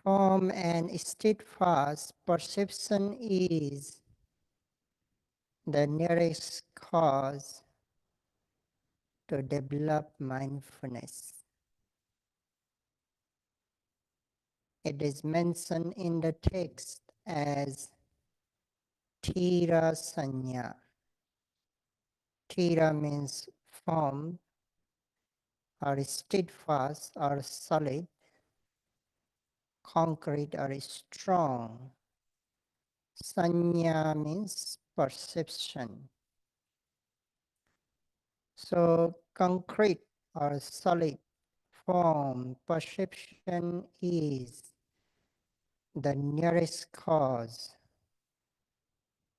Firm and steadfast perception is the nearest cause to develop mindfulness. It is mentioned in the text as Thira Sanya. Thira means firm or steadfast or solid, concrete or strong. Sanya means perception. So concrete or solid form perception is the nearest cause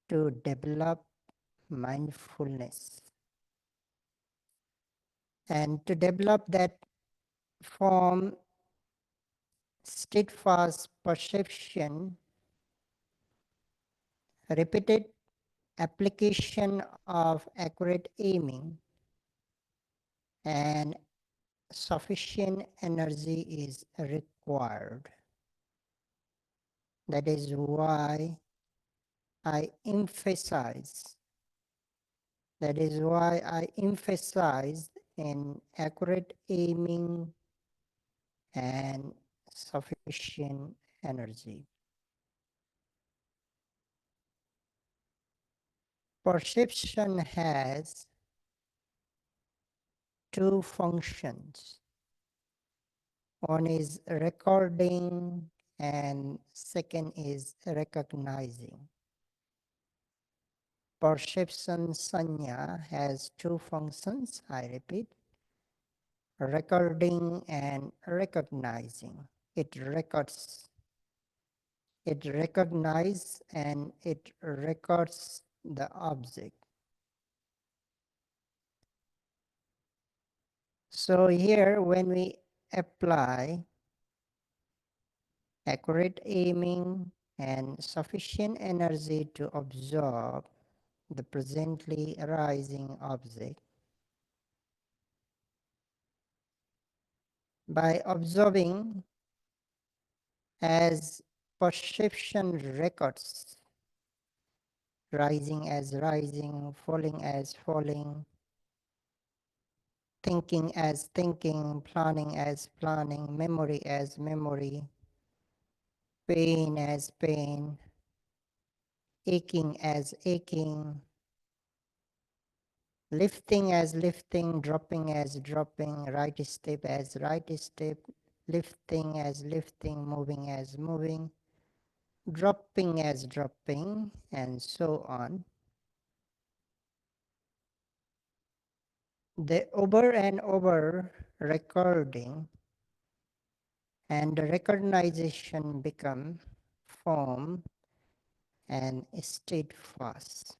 to develop mindfulness. And to develop that form, steadfast perception, repeated application of accurate aiming, and sufficient energy is required. That is why I emphasize in accurate aiming and sufficient energy. Perception has two functions. One is recording and second is recognizing. Perception sanya has two functions, I repeat, recording and recognizing. It records, it recognizes and it records the object. So here when we apply accurate aiming and sufficient energy to observe the presently arising object, by observing as perception records, rising as rising, falling as falling, thinking as thinking, planning as planning, memory as memory, pain as pain, aching as aching, lifting as lifting, dropping as dropping, right step as right step, lifting as lifting, moving as moving, dropping as dropping, and so on. The over and over recording and the recognition become form and steadfast.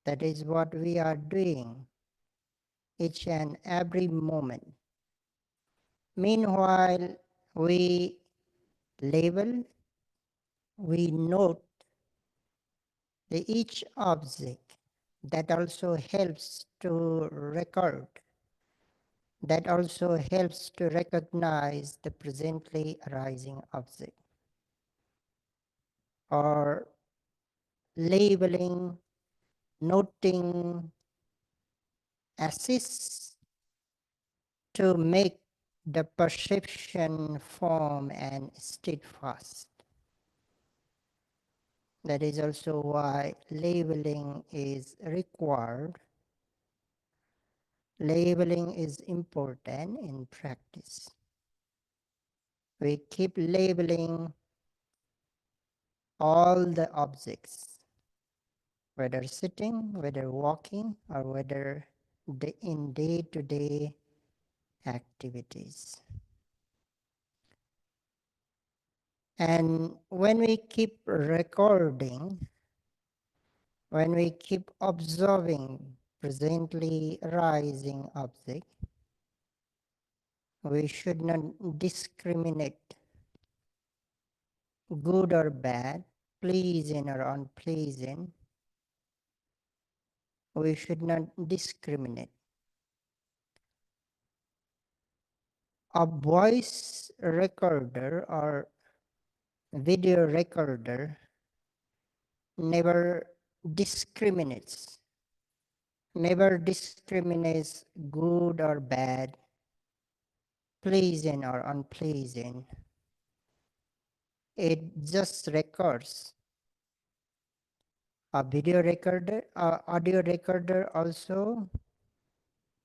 That is what we are doing each and every moment. Meanwhile, we label, we note each object. That also helps to record. That also helps to recognize the presently arising object. Or labeling, noting, assists to make the perception form and steadfast. That is also why labeling is required. Labeling is important in practice. We keep labeling all the objects, whether sitting, whether walking, or whether in day-to-day activities. And when we keep recording, when we keep observing presently arising object, we should not discriminate good or bad, pleasing or unpleasing. We should not discriminate. A voice recorder or video recorder never discriminates, good or bad, pleasing or unpleasing. It just records. A video recorder, audio recorder also,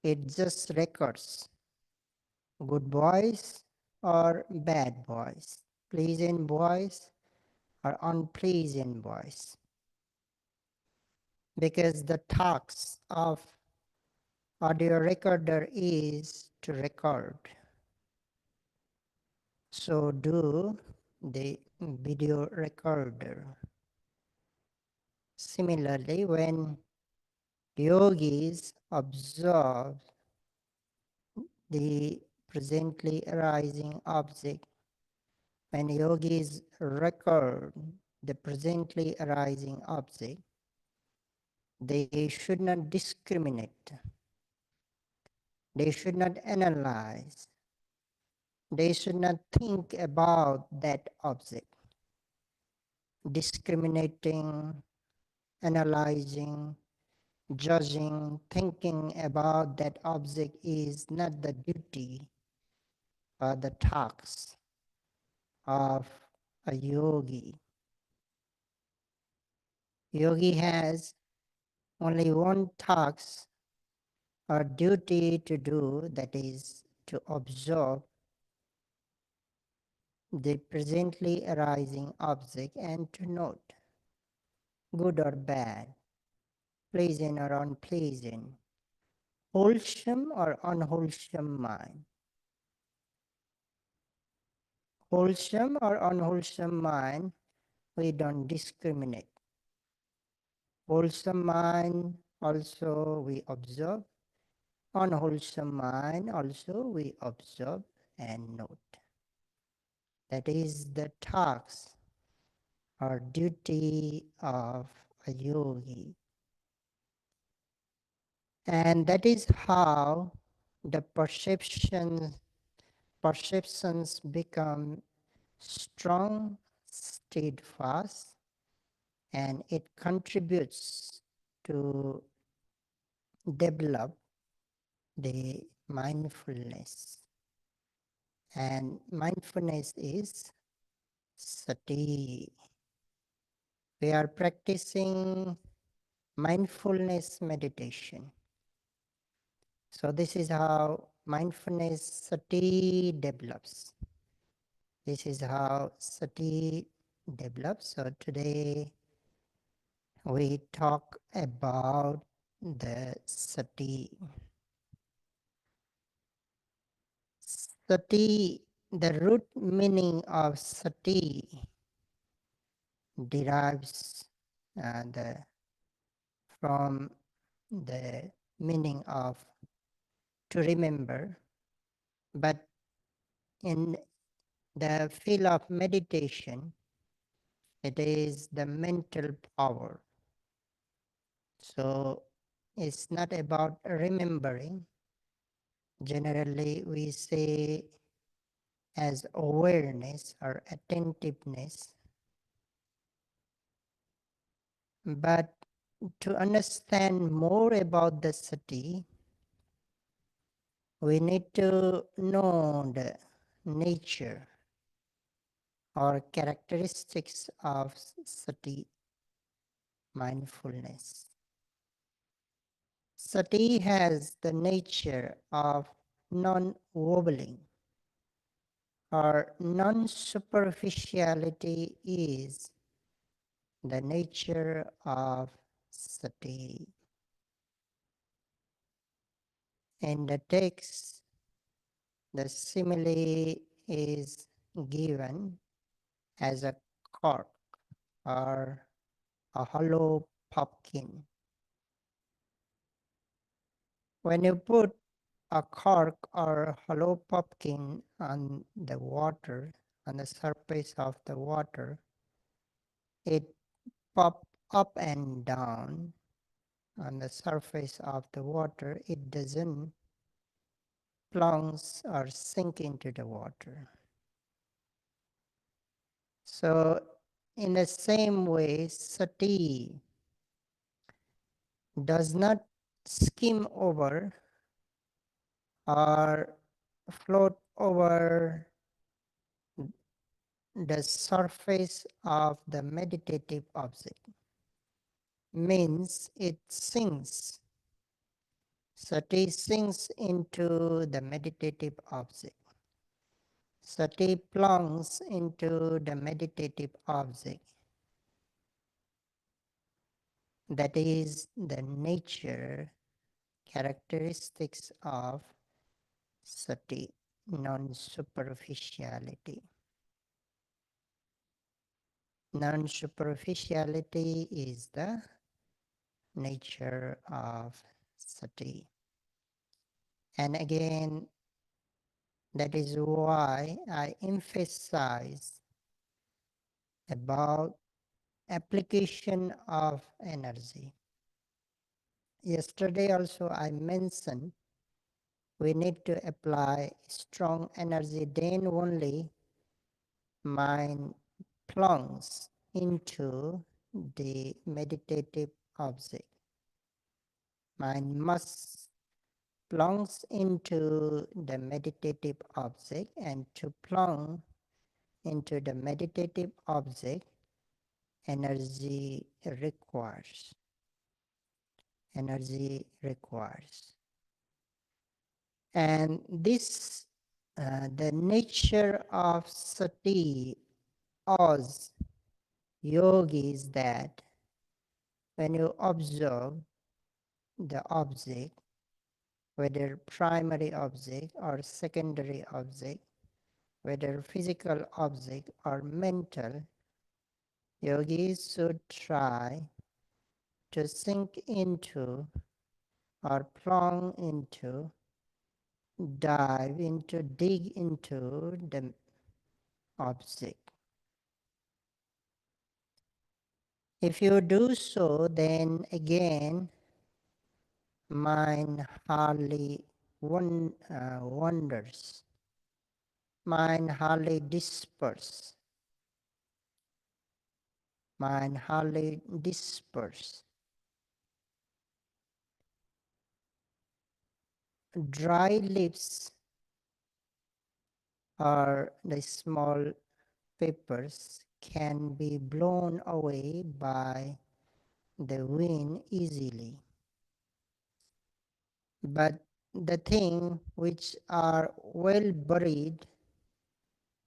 it just records good voice or bad voice, pleasing voice or unpleasing voice. Because the task of audio recorder is to record. So do the video recorder. Similarly, when yogis observe the presently arising object, when yogis record the presently arising object, they should not discriminate, they should not analyze, they should not think about that object. Discriminating, analyzing, judging, thinking about that object is not the duty or the task of a yogi. Yogi has only one task or duty to do, that is to observe the presently arising object and to note good or bad, pleasing or unpleasing, wholesome or unwholesome mind. Wholesome or unwholesome mind, we don't discriminate. Wholesome mind also we observe, unwholesome mind also we observe and note. That is the task or duty of a yogi. And that is how the perceptions become strong, steadfast, and it contributes to develop the mindfulness. And mindfulness is sati. We are practicing mindfulness meditation. So this is how mindfulness sati develops. This is how sati develops. So today we talk about the sati. Sati, the root meaning of sati derives from the meaning of to remember, but in the field of meditation, it is the mental power. So it's not about remembering. Generally, we say as awareness or attentiveness, but to understand more about the sati, we need to know the nature or characteristics of sati, mindfulness. Sati has the nature of non-wobbling or non-superficiality is the nature of sati. In the text, the simile is given as a cork or a hollow pumpkin. When you put a cork or hollow pumpkin on the water, on the surface of the water, it pops up and down on the surface of the water. It doesn't plunge or sink into the water. So, in the same way, sati does not skim over or float over the surface of the meditative object. Means it sinks. Sati sinks into the meditative object. Sati plunges into the meditative object. That is the nature, characteristics of sati, non-superficiality. Non-superficiality is the nature of sati. And again, that is why I emphasize about application of energy. Yesterday also I mentioned we need to apply strong energy, then only mind plunges into the meditative object. Mind must plunge into the meditative object, and to plunge into the meditative object, energy requires. Energy requires. And this, the nature of sati as yogi is that when you observe the object, whether primary object or secondary object, whether physical object or mental, yogis should try to sink into or plunge into, dive into, dig into the object. If you do so, then again, mind hardly wanders. Mind hardly disperse. Mind hardly disperse. Dry leaves or the small papers can be blown away by the wind easily. But the things which are well buried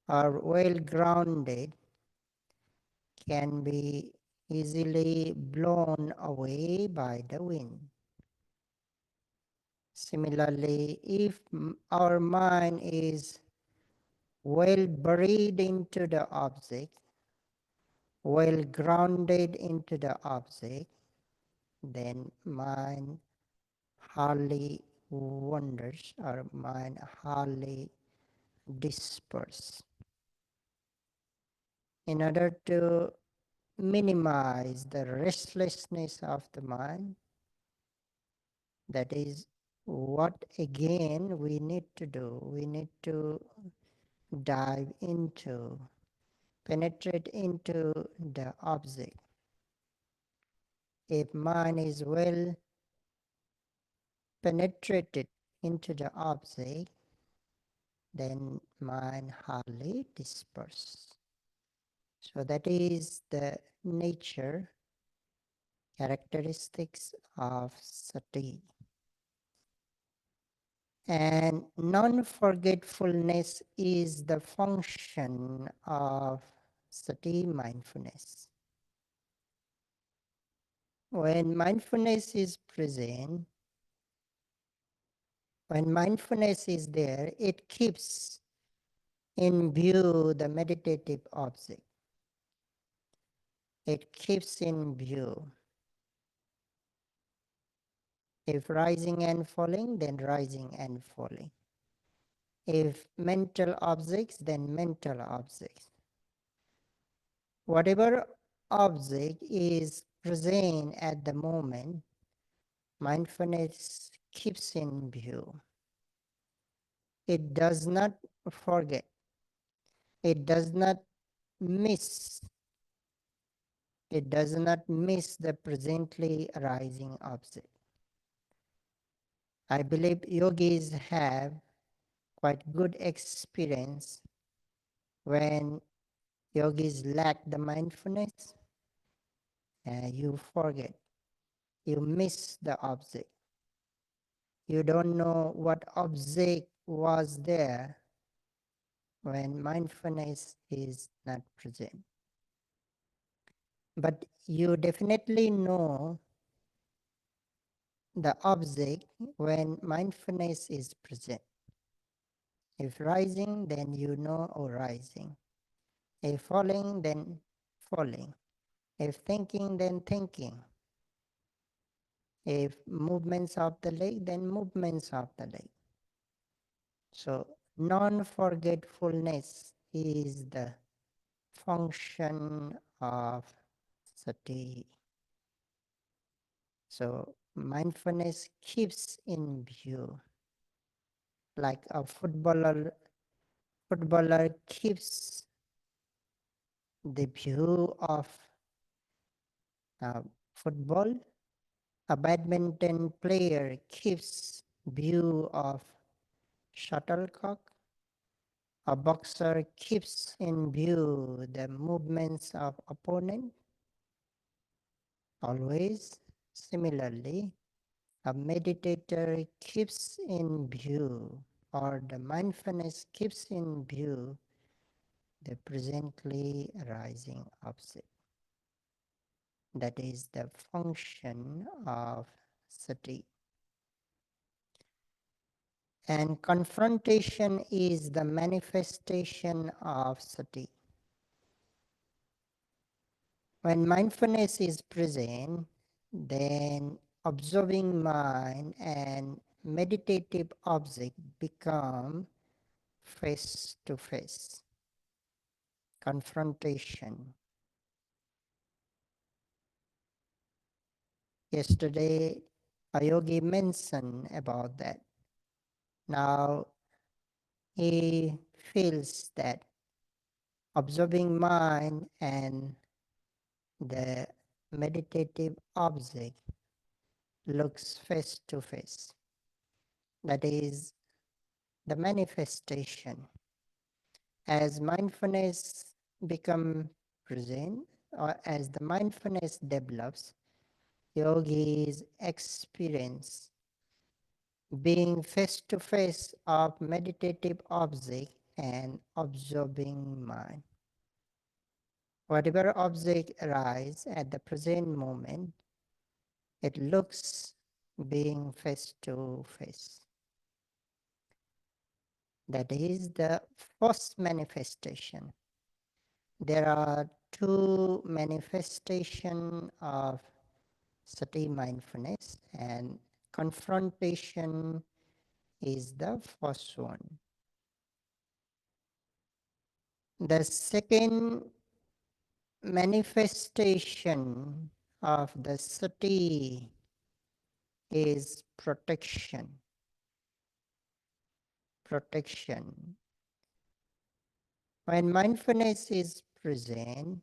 or well grounded can be easily blown away by the wind. Similarly, if our mind is well buried into the object, well grounded into the object, then mind hardly wanders or mind hardly disperse. In order to minimize the restlessness of the mind, that is what again we need to do. We need to dive into, penetrate into the object. If mind is well penetrated into the object, then mind hardly disperses. So that is the nature, characteristics of sati. And non-forgetfulness is the function of sati mindfulness. When mindfulness is present, when mindfulness is there, it keeps in view the meditative object. It keeps in view. If rising and falling, then rising and falling. If mental objects, then mental objects. Whatever object is present at the moment, mindfulness keeps in view. It does not forget. It does not miss it does not miss the presently arising object. I believe yogis have quite good experience when yogis lack the mindfulness, you forget, you miss the object. You don't know what object was there when mindfulness is not present. But you definitely know the object when mindfulness is present. If rising, then you know, oh, rising. If falling, then falling. If thinking, then thinking. If movements of the leg, then movements of the leg. So non-forgetfulness is the function of sati. So mindfulness keeps in view, like a footballer keeps the view of football. A badminton player keeps view of shuttlecock. A boxer keeps in view the movements of opponent. Always, similarly, a meditator keeps in view, or the mindfulness keeps in view, the presently arising object. That is the function of sati. And confrontation is the manifestation of sati. When mindfulness is present, then observing mind and meditative object become face to face. Confrontation. Yesterday, a yogi mentioned about that. Now, he feels that observing mind and the meditative object looks face to face. That is the manifestation. As mindfulness becomes present, or as the mindfulness develops, yogis experience being face to face of meditative object and observing mind. Whatever object arises at the present moment, it looks being face to face. That is the first manifestation. There are two manifestations of sati mindfulness, and confrontation is the first one. The second manifestation of the sati is protection. Protection. When mindfulness is present,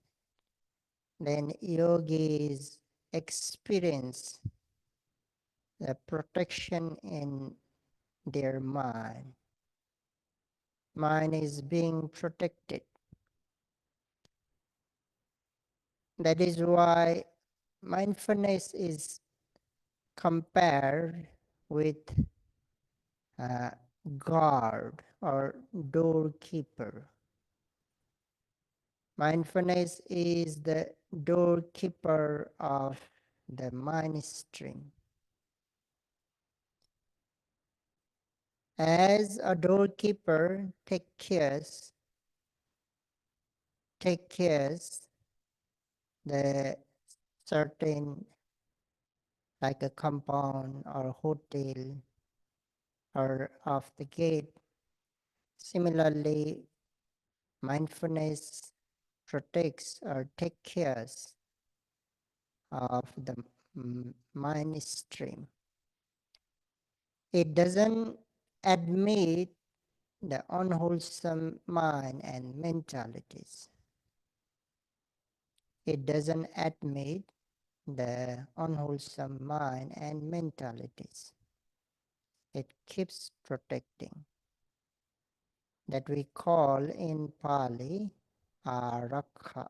then yogis experience the protection in their mind. Mind is being protected. That is why mindfulness is compared with a guard or doorkeeper. Mindfulness is the doorkeeper of the mind stream. As a doorkeeper take cares the certain, like a compound or hotel or of the gate. Similarly, mindfulness protects or take cares of the mind stream. It doesn't admit the unwholesome mind and mentalities. It doesn't admit the unwholesome mind and mentalities. It keeps protecting. That we call in Pali arakha.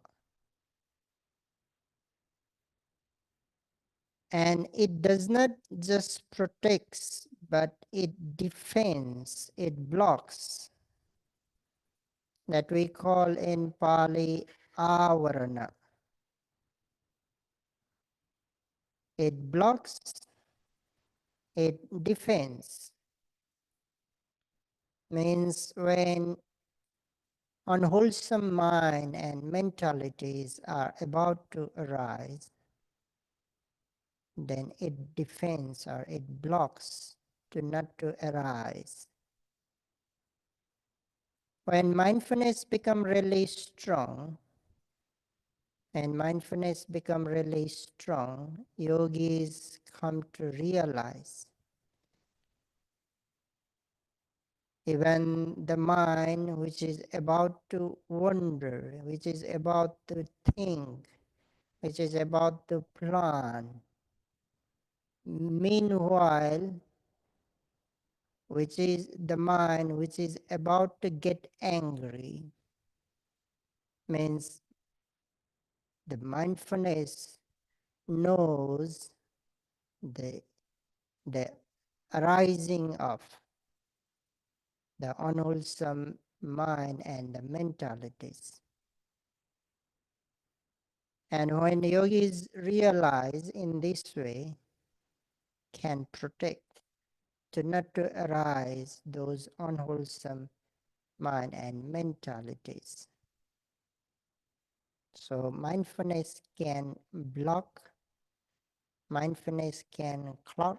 And it does not just protects, but it defends, it blocks. That we call in Pali avarana. It blocks, it defends. Means when unwholesome mind and mentalities are about to arise, then it defends or it blocks to not to arise. When mindfulness become really strong, yogis come to realize even the mind which is about to wander, which is about to think, which is about to plan, meanwhile, which is the mind which is about to get angry, means the mindfulness knows the, the arising of the unwholesome mind and the mentalities. And when yogis realize in this way, can protect to not to arise those unwholesome mind and mentalities. So mindfulness can block, mindfulness can cloud,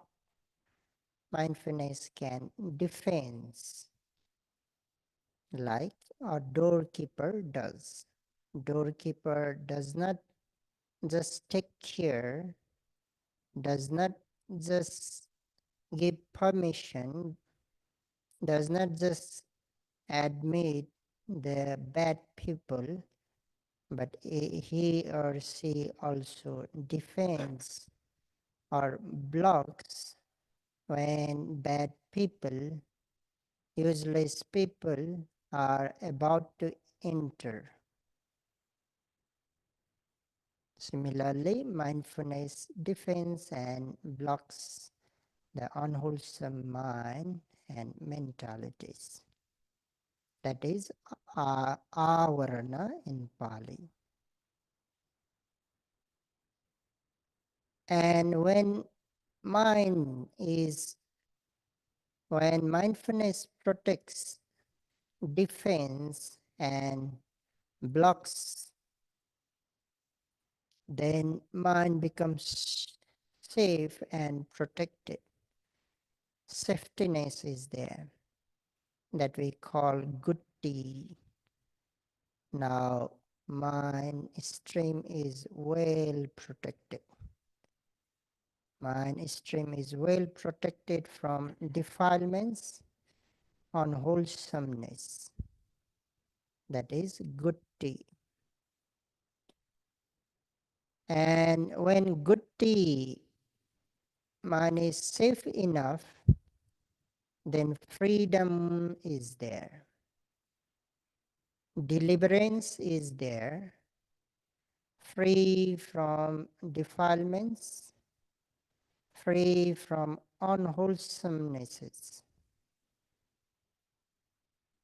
mindfulness can defense, like a doorkeeper does. Doorkeeper does not just take care, does not just give permission, does not just admit the bad people, but he or she also defends or blocks when bad people, useless people, are about to enter. Similarly, mindfulness defends and blocks the unwholesome mind and mentalities. That is avarana in Pali. And mind is, when mindfulness protects, defends, and blocks, then mind becomes safe and protected. Safetiness is there, that we call gutti. Now, mind stream is well protected. Mind stream is well protected from defilements, unwholesomeness. That is gutti. And when gutti, mind is safe enough, then freedom is there. Deliverance is there, free from defilements, free from unwholesomenesses.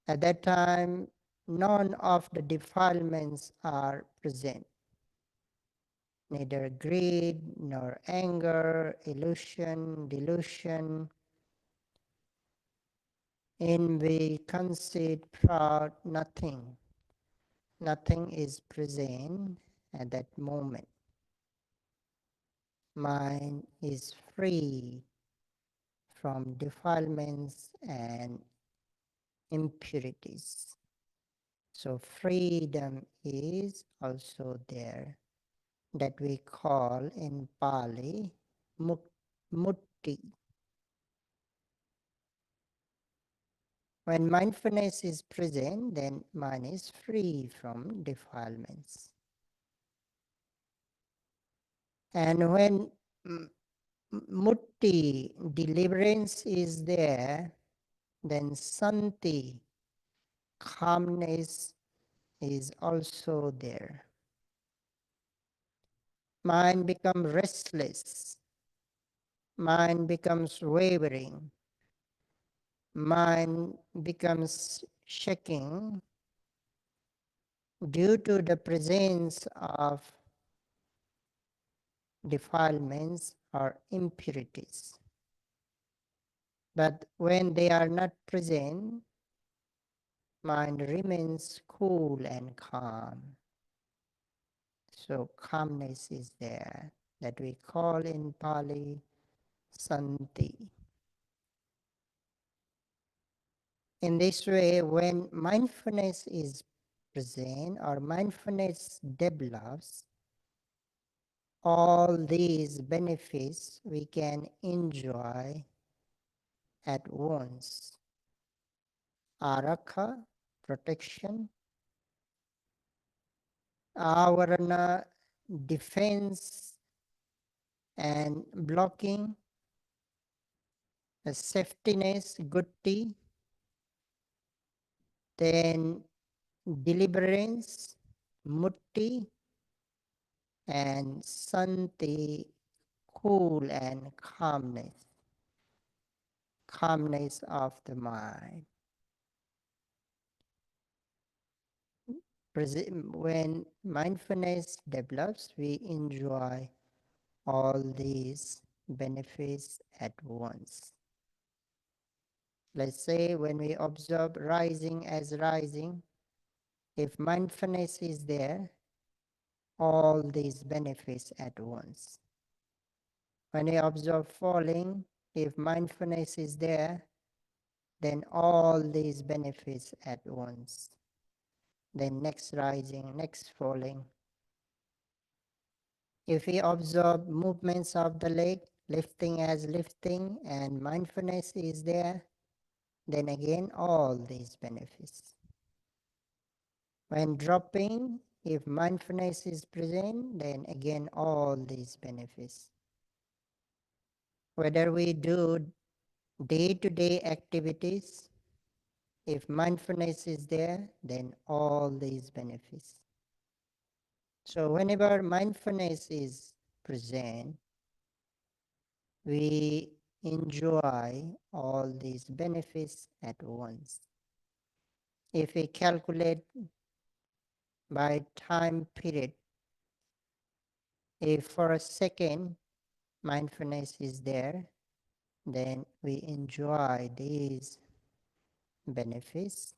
At that time, none of the defilements are present. Neither greed, nor anger, illusion, delusion, envy, conceit, proud, nothing. Nothing is present at that moment. Mind is free from defilements and impurities. So freedom is also there, that we call in Pali mutti. When mindfulness is present, then mind is free from defilements. And when mutti, deliverance, is there, then santi, calmness, is also there. Mind becomes restless, mind becomes wavering, mind becomes shaking due to the presence of defilements or impurities. But when they are not present, mind remains cool and calm. So calmness is there, that we call in Pali santi. In this way, when mindfulness is present or mindfulness develops, all these benefits we can enjoy at once. Araka, protection; avarana, defense and blocking; safetiness, gutti; then deliverance, mutti; and santi, cool and calmness of the mind. When mindfulness develops, we enjoy all these benefits at once. Let's say when we observe rising as rising, if mindfulness is there, all these benefits at once. When we observe falling, if mindfulness is there, then all these benefits at once. Then next rising, next falling. If we observe movements of the leg, lifting as lifting, and mindfulness is there, then again all these benefits. When dropping, if mindfulness is present, then again all these benefits. Whether we do day-to-day activities, if mindfulness is there, then all these benefits. So whenever mindfulness is present, we enjoy all these benefits at once. If we calculate by time period, if for a second mindfulness is there, then we enjoy these benefits.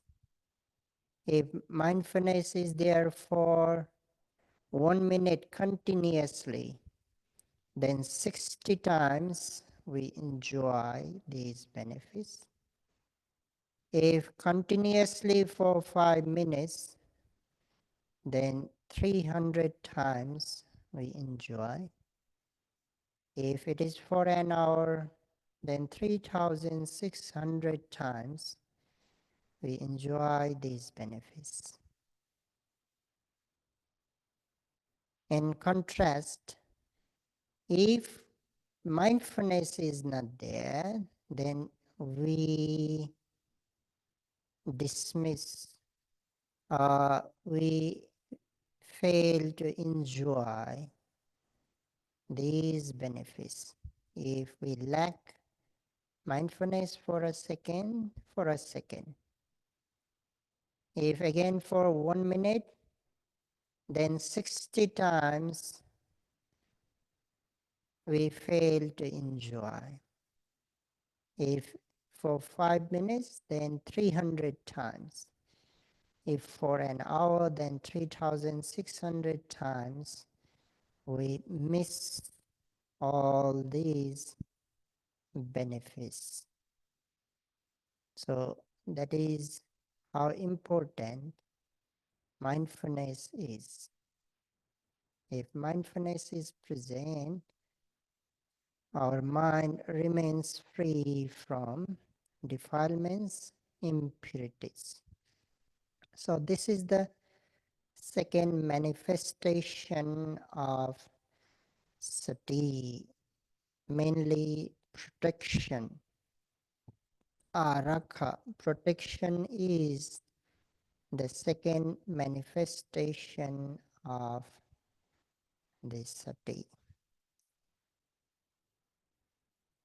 If mindfulness is there for 1 minute continuously, then 60 times we enjoy these benefits. If continuously for 5 minutes, then 300 times we enjoy. If it is for an hour, then 3,600 times we enjoy these benefits. In contrast, if mindfulness is not there, then we dismiss, we fail to enjoy these benefits. If we lack mindfulness for a second, if again for 1 minute, then 60 times we fail to enjoy. If for 5 minutes, then 300 times. If for an hour, then 3,600 times we miss all these benefits. So that is how important mindfulness is. If mindfulness is present, our mind remains free from defilements, impurities. So this is the second manifestation of Sati, mainly protection. Arakha, protection is the second manifestation of the sati.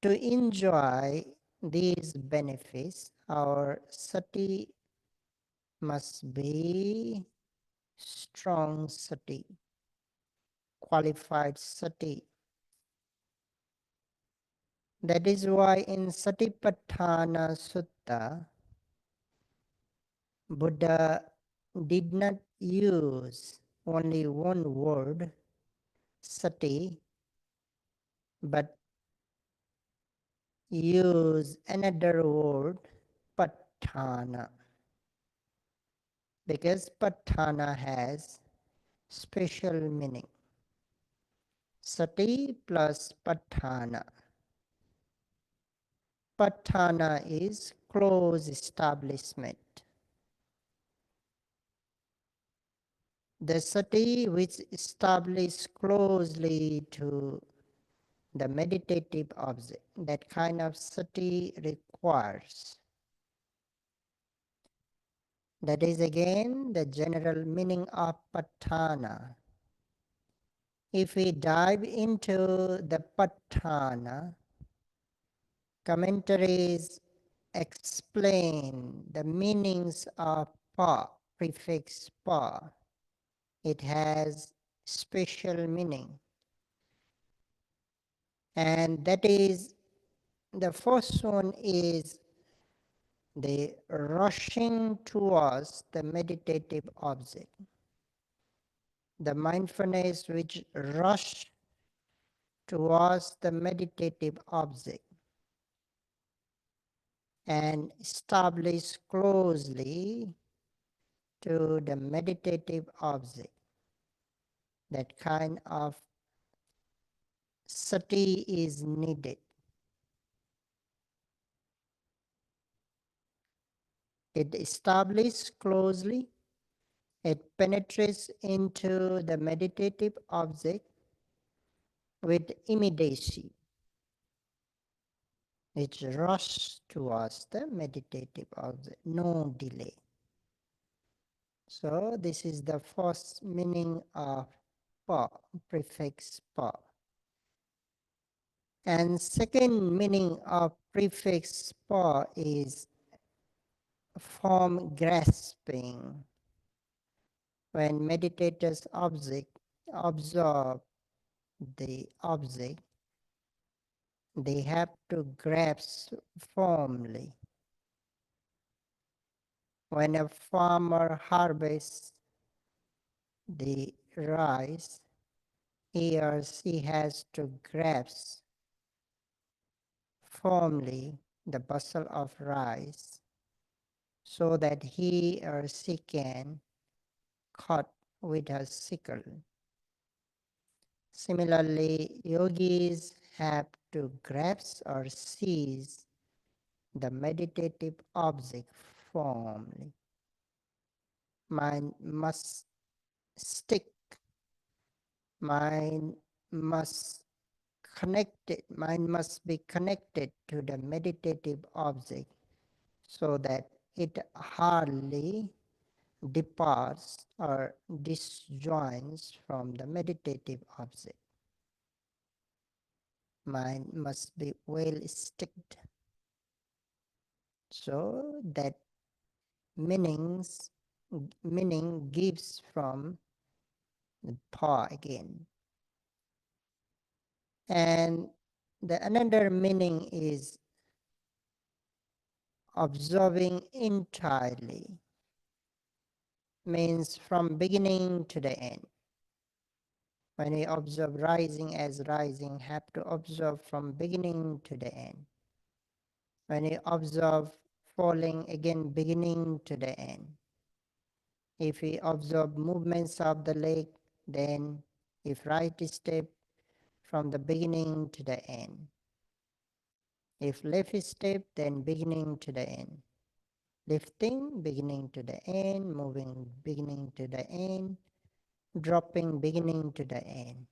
To enjoy these benefits, our sati must be strong sati, qualified sati. That is why in Satipatthana Sutta, Buddha did not use only one word, sati, but use another word, patthana, because patthana has special meaning. Sati plus patthana. Patthana is close establishment. The sati which establishes closely to the meditative object, that kind of sati requires. That is again the general meaning of patthana. If we dive into the patthana, commentaries explain the meanings of pa, prefix pa. It has special meaning. And that is, the first one is the rushing towards the meditative object. The mindfulness which rush towards the meditative object and establish closely to the meditative object. That kind of sati is needed. It establishes closely, it penetrates into the meditative object with immediacy. It rushes towards the meditative object, no delay. So this is the first meaning of pa, prefix pa. And second meaning of prefix pa is form grasping. When meditators observe the object, they have to grasp firmly. When a farmer harvests the rice, he or she has to grasp firmly the bushel of rice so that he or she can cut with a sickle. Similarly, yogis have to grasp or seize the meditative object firmly. Mind must stick, mind must mind must be connected to the meditative object so that it hardly departs or disjoins from the meditative object. Mind must be well sticked. So that meaning gives from the pa again. And the another meaning is observing entirely, means from beginning to the end. When we observe rising as rising, have to observe from beginning to the end. When we observe falling, again beginning to the end. If we observe movements of the leg, then if right step, from the beginning to the end. If left step, then beginning to the end. Lifting, beginning to the end, moving, beginning to the end, dropping, beginning to the end.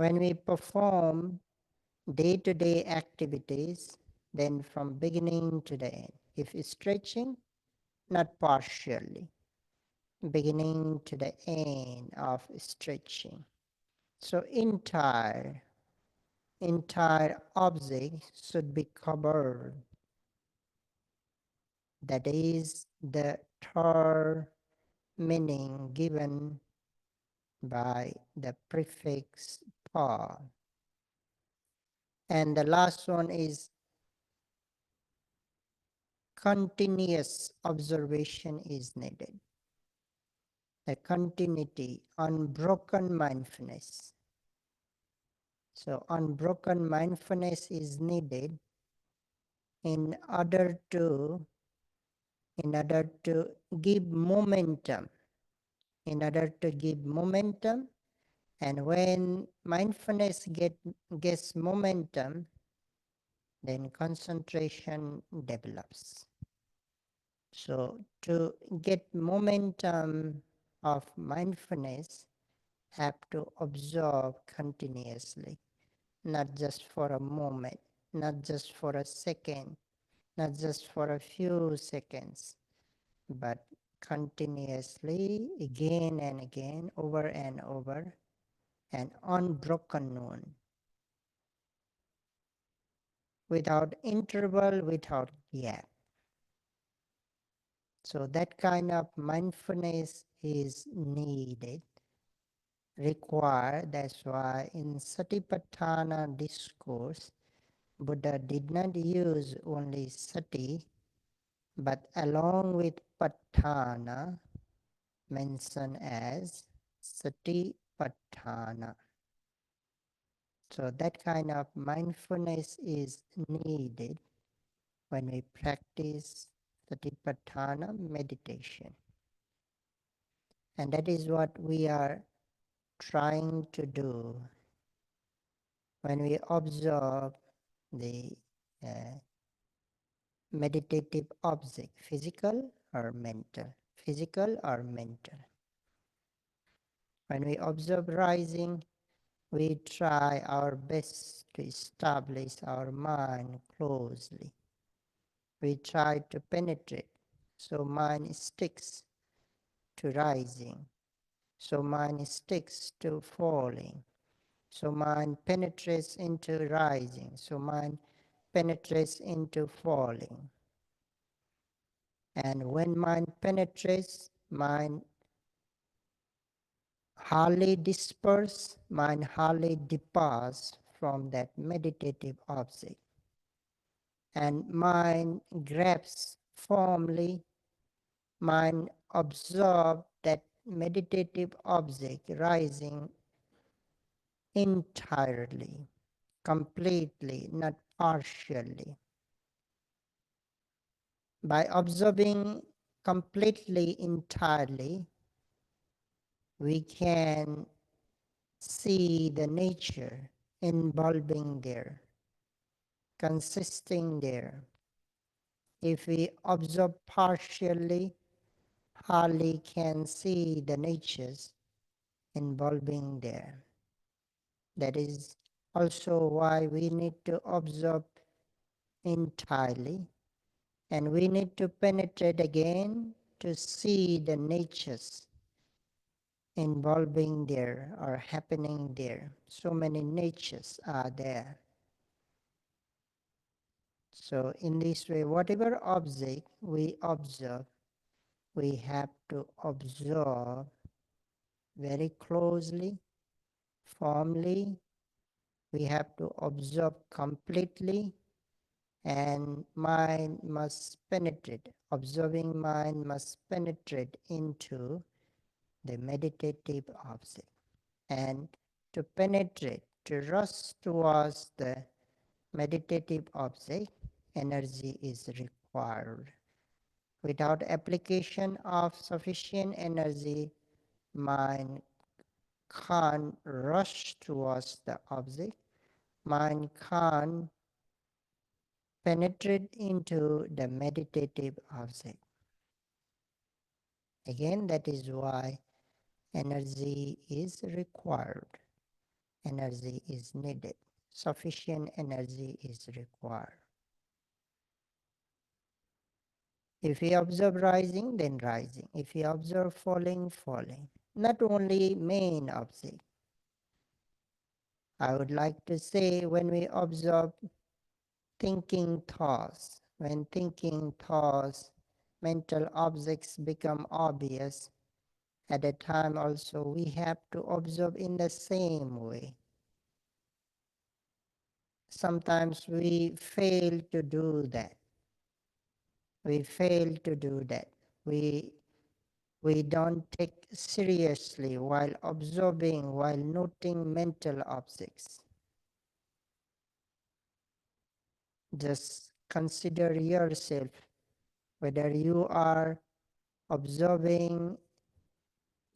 When we perform day-to-day activities, then from beginning to the end. If stretching, not partially, beginning to the end of stretching. So entire object should be covered. That is the third meaning given by the prefix pa. And the last one is continuous observation is needed. The continuity, unbroken mindfulness. So unbroken mindfulness is needed in order to give momentum, and when mindfulness gets momentum, then concentration develops. So to get momentum of mindfulness, have to observe continuously, not just for a moment, not just for a second, not just for a few seconds, but continuously, again and again, over and over, an unbroken one, without interval, without gap. So that kind of mindfulness is needed, required. That's why in Satipatthana discourse, Buddha did not use only sati, but along with patthana, mentioned as satipatthana. So that kind of mindfulness is needed when we practice satipatthana meditation. And that is what we are trying to do when we observe the meditative object, physical or mental. Physical or mental. When we observe rising, we try our best to establish our mind closely. We try to penetrate, so mind sticks to rising, so mind sticks to falling, so mind penetrates into rising, so mind penetrates into falling. And when mind penetrates, mind hardly disperses, mind hardly departs from that meditative object. And mind grabs firmly, mind absorbs that meditative object rising entirely, completely, not partially. By observing completely, entirely, we can see the nature involving there, consisting there. If we observe partially, hardly can see the natures involving there. That is also why we need to observe entirely, and we need to penetrate again to see the natures involving there or happening there. So many natures are there. So in this way, whatever object we observe, we have to observe very closely, firmly. We have to observe completely, and mind must penetrate. Observing mind must penetrate into the meditative object. And to penetrate, to rush towards the meditative object, energy is required. Without application of sufficient energy, mind can't rush towards the object. Mind can't penetrate into the meditative object. Again, that is why energy is required. energy is needed. Sufficient energy is required. If we observe rising, then rising. If we observe falling, falling. Not only main object. I would like to say when we observe thinking thoughts, when thinking thoughts, mental objects become obvious, at a time also we have to observe in the same way. Sometimes we fail to do that. We fail to do that. We don't take seriously while observing, while noting mental objects. Just consider yourself whether you are observing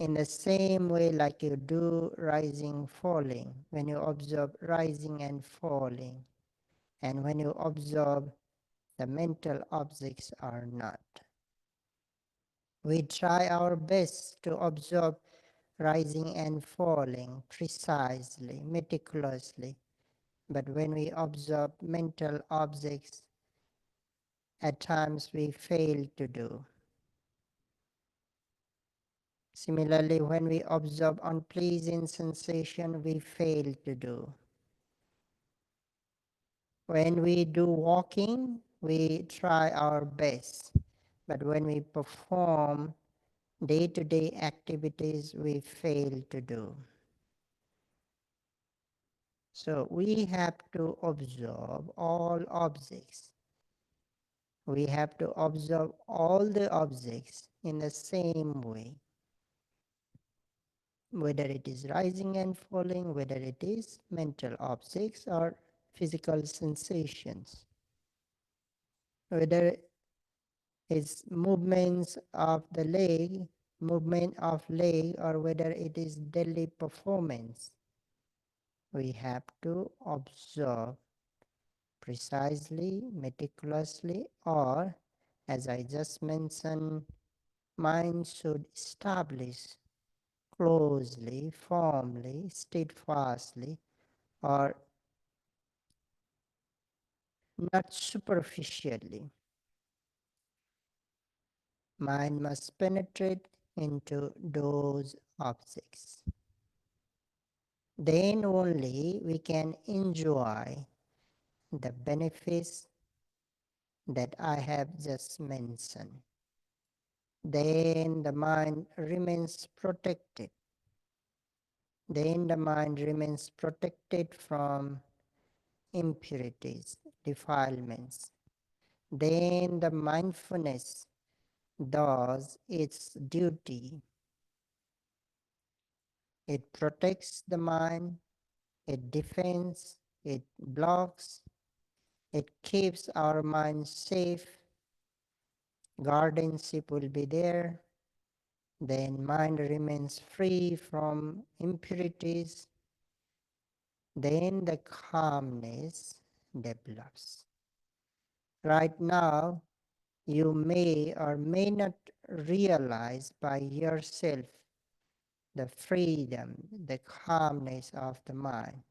in the same way like you do rising, falling, when you observe rising and falling, and when you observe the mental objects are not. We try our best to observe rising and falling precisely, meticulously, but when we observe mental objects, at times we fail to do. Similarly, when we observe unpleasant sensation, we fail to do. When we do walking, we try our best, but when we perform day-to-day activities, we fail to do. So we have to observe all objects. We have to observe all the objects in the same way, whether it is rising and falling, whether it is mental objects or physical sensations, whether it's movements of the leg, movement of leg, or whether it is daily performance. We have to observe precisely, meticulously, or as I just mentioned, mind should establish closely, firmly, steadfastly, or not superficially. Mind must penetrate into those objects. Then only we can enjoy the benefits that I have just mentioned. Then the mind remains protected. Then the mind remains protected from impurities, defilements. Then the mindfulness does its duty. It protects the mind, it defends, it blocks, it keeps our mind safe. Guardianship will be there. Then mind remains free from impurities. Then the calmness develops. Right now, you may or may not realize by yourself the freedom, the calmness of the mind.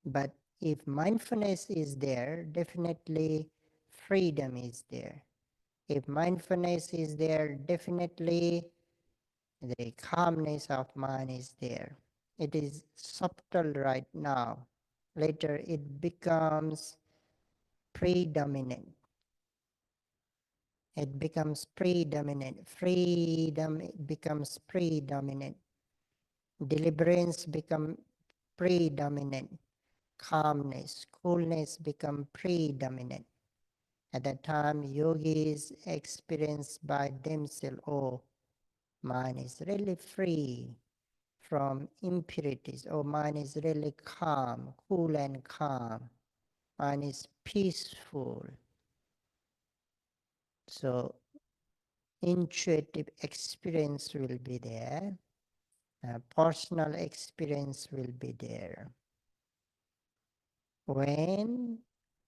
But if mindfulness is there, definitely freedom is there. If mindfulness is there, definitely the calmness of mind is there. It is subtle right now. Later it becomes predominant. It becomes predominant. Freedom becomes predominant. Deliverance becomes predominant. Calmness, coolness become predominant. At that time, yogis experience by themselves, oh, mind is really free from impurities. Oh, mind is really calm, cool and calm. Mind is peaceful. So, intuitive experience will be there. Personal experience will be there. When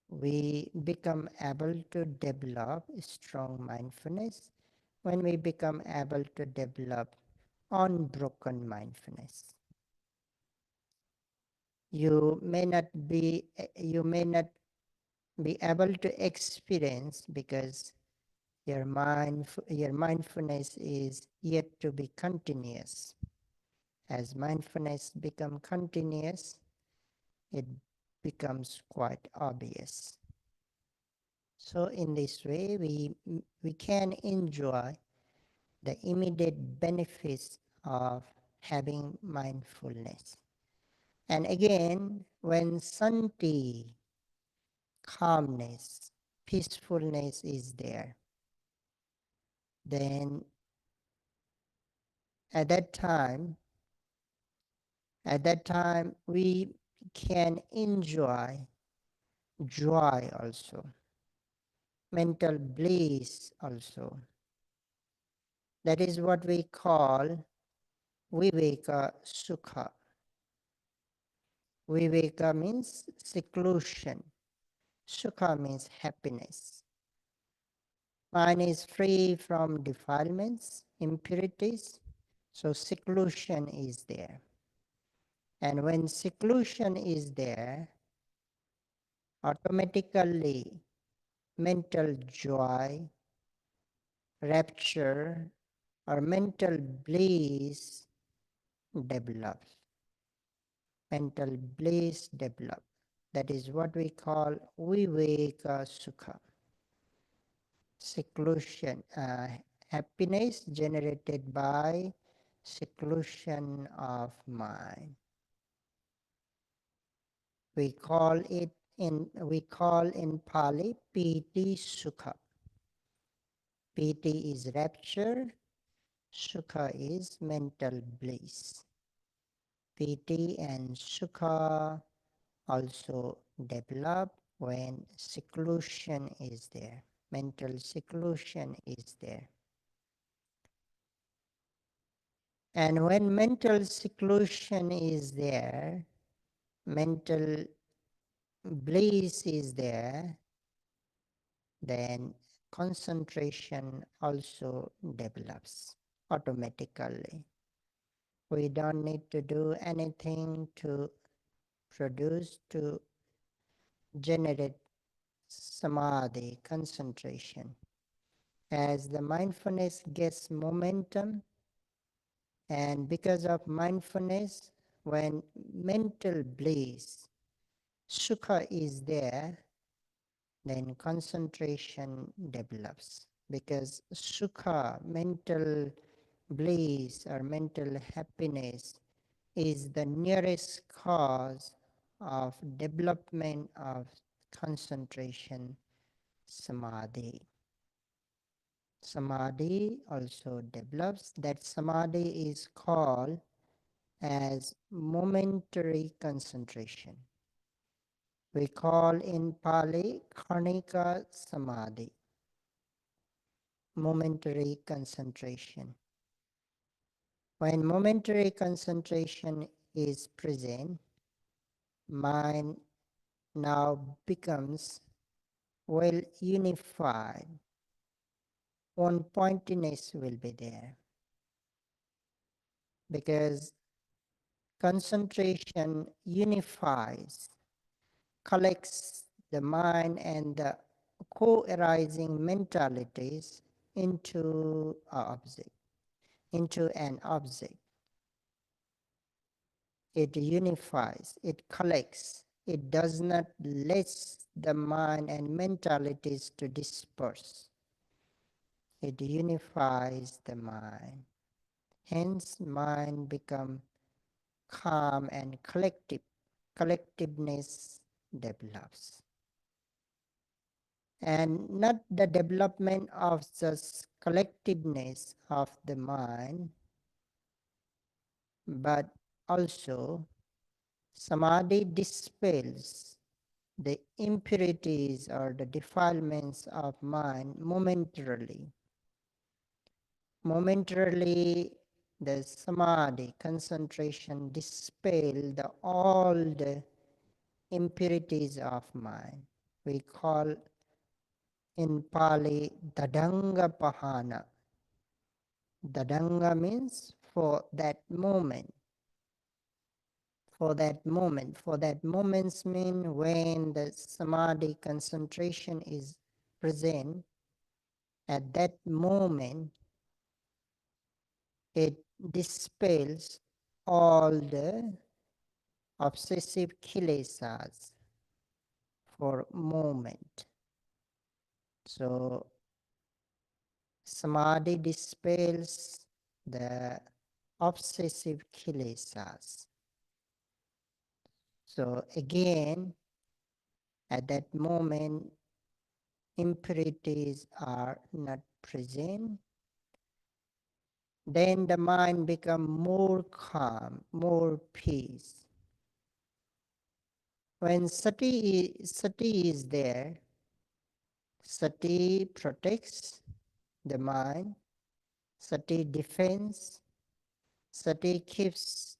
we become able to develop strong mindfulness, when we become able to develop unbroken mindfulness. you may not be able to experience because your mindfulness is yet to be continuous. As mindfulness becomes continuous, it becomes quite obvious. So in this way, we can enjoy the immediate benefits of having mindfulness. And again, when santi, calmness, peacefulness is there, then at that time, we can enjoy joy also, mental bliss also. That is what we call viveka sukha. Viveka means seclusion. Sukha means happiness. Mind is free from defilements, impurities, so seclusion is there. And when seclusion is there, automatically mental joy, rapture, or mental bliss develops. Mental bliss develops. That is what we call viveka sukha. Seclusion, happiness generated by seclusion of mind. We call in Pali piti sukha. Piti is rapture, sukha is mental bliss. Piti and sukha also develop when seclusion is there. Mental seclusion is there. And when mental seclusion is there, mental bliss is there, then concentration also develops automatically. We don't need to do anything to generate samadhi, concentration. As the mindfulness gets momentum, and because of mindfulness, when mental bliss, sukha is there, then concentration develops. Because sukha, mental bliss or mental happiness, is the nearest cause of development of concentration, samadhi. Samadhi also develops. That samadhi is called as momentary concentration. We call in Pali Khanika Samadhi, momentary concentration. When momentary concentration is present, mind now becomes well unified. One pointiness will be there because concentration unifies, collects the mind and the co-arising mentalities into an object. It unifies, it collects, it does not let the mind and mentalities to disperse. It unifies the mind. Hence, mind becomes calm and collective. Collectiveness develops. And not the development of the collectiveness of the mind, but also samadhi dispels the impurities or the defilements of mind momentarily. Momentarily, the samadhi concentration dispel all the impurities of mind. We call in Pali Dadanga Pahana. Dadanga means for that moment, for that moment. For that moments mean when the samadhi concentration is present, at that moment it dispels all the obsessive kilesas for moment. So samadhi dispels the obsessive kilesas. So again, at that moment, impurities are not present. Then the mind becomes more calm, more peace. When sati is there, sati protects the mind, sati defends, sati keeps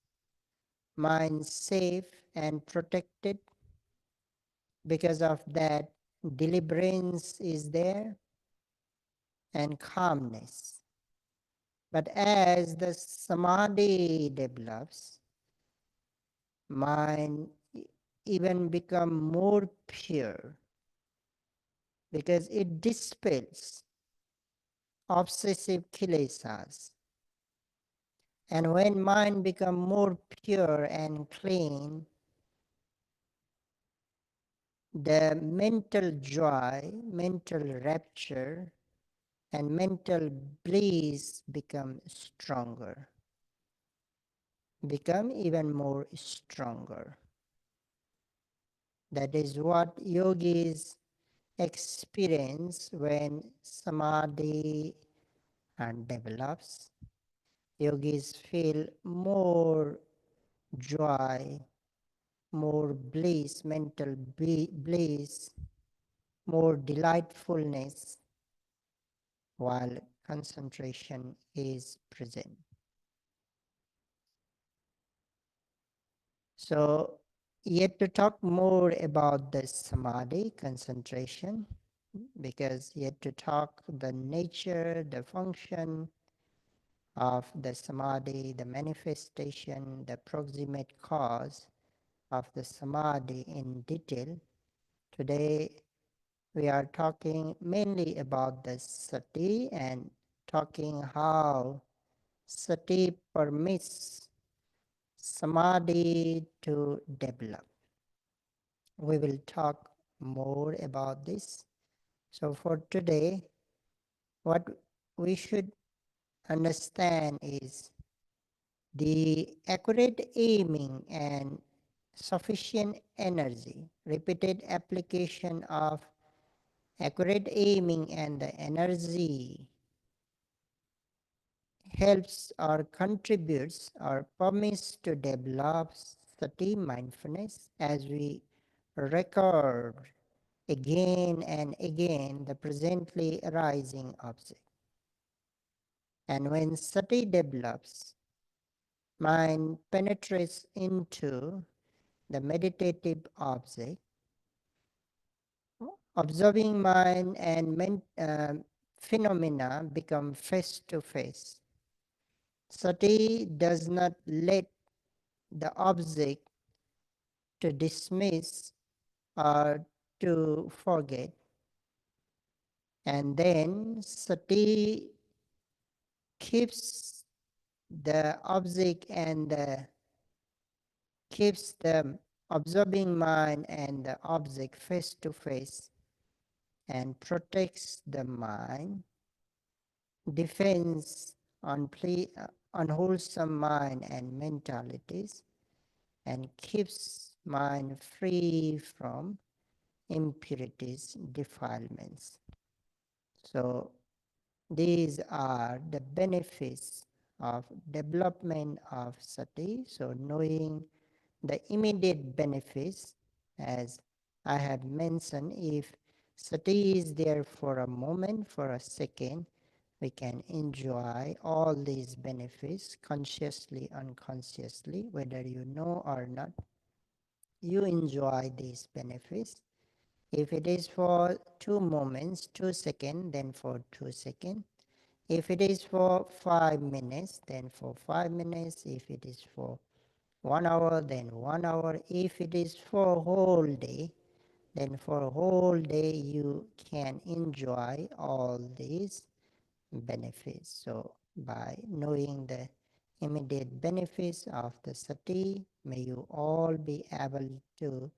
mind safe and protected. Because of that, deliverance is there and calmness. But as the samadhi develops, mind even become more pure because it dispels obsessive kilesas. And when mind become more pure and clean, the mental joy, mental rapture, and mental bliss become stronger, become even more stronger. That is what yogis experience when samadhi develops. Yogis feel more joy, more bliss, mental bliss, more delightfulness while concentration is present. So, yet to talk more about the samadhi concentration, because yet to talk the nature, the function of the samadhi, the manifestation, the proximate cause of the samadhi in detail. Today we are talking mainly about the sati and talking how sati permits samadhi to develop. We will talk more about this. So for today, what we should understand is the accurate aiming and sufficient energy, repeated application of accurate aiming and the energy helps or contributes or permits to develop sati mindfulness as we record again and again the presently arising object. And when sati develops, mind penetrates into the meditative object, observing mind and phenomena become face to face. Sati does not let the object to dismiss or to forget. And then sati keeps the object and keeps the observing mind and the object face to face and protects the mind, defends unwholesome mind and mentalities, and keeps mind free from impurities, defilements. So these are the benefits of development of sati. So knowing the immediate benefits, as I have mentioned, if sati is there for a moment, for a second, we can enjoy all these benefits consciously, unconsciously, whether you know or not. You enjoy these benefits. If it is for 2 moments, 2 seconds, then for 2 seconds. If it is for 5 minutes, then for 5 minutes. If it is for 1 hour, then 1 hour. If it is for a whole day, then for a whole day you can enjoy all these benefits. So by knowing the immediate benefits of the sati, may you all be able to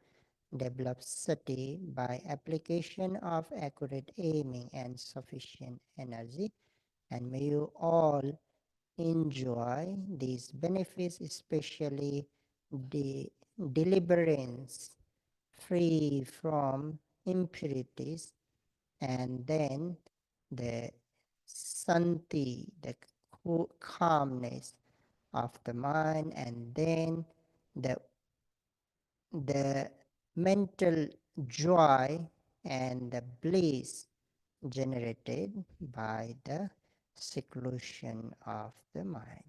develop sati by application of accurate aiming and sufficient energy, and may you all enjoy these benefits, especially the deliverance free from impurities, and then the santi, the calmness of the mind, and then the mental joy and the bliss generated by the seclusion of the mind.